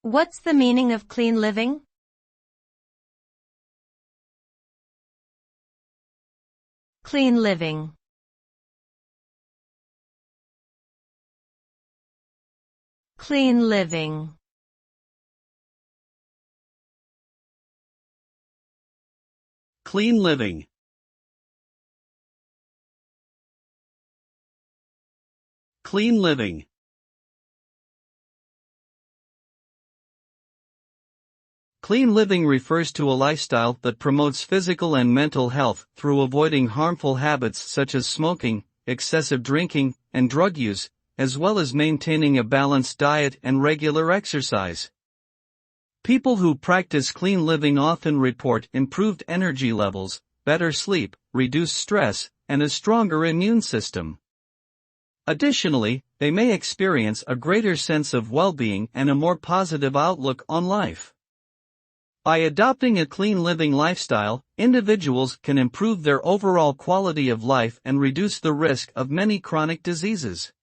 What's the meaning of clean living? Clean living. Clean living. Clean living. Clean living. Clean living refers to a lifestyle that promotes physical and mental health through avoiding harmful habits such as smoking, excessive drinking, and drug use, as well as maintaining a balanced diet and regular exercise. People who practice clean living often report improved energy levels, better sleep, reduced stress, and a stronger immune system. Additionally, they may experience a greater sense of well-being and a more positive outlook on life. By adopting a clean living lifestyle, individuals can improve their overall quality of life and reduce the risk of many chronic diseases.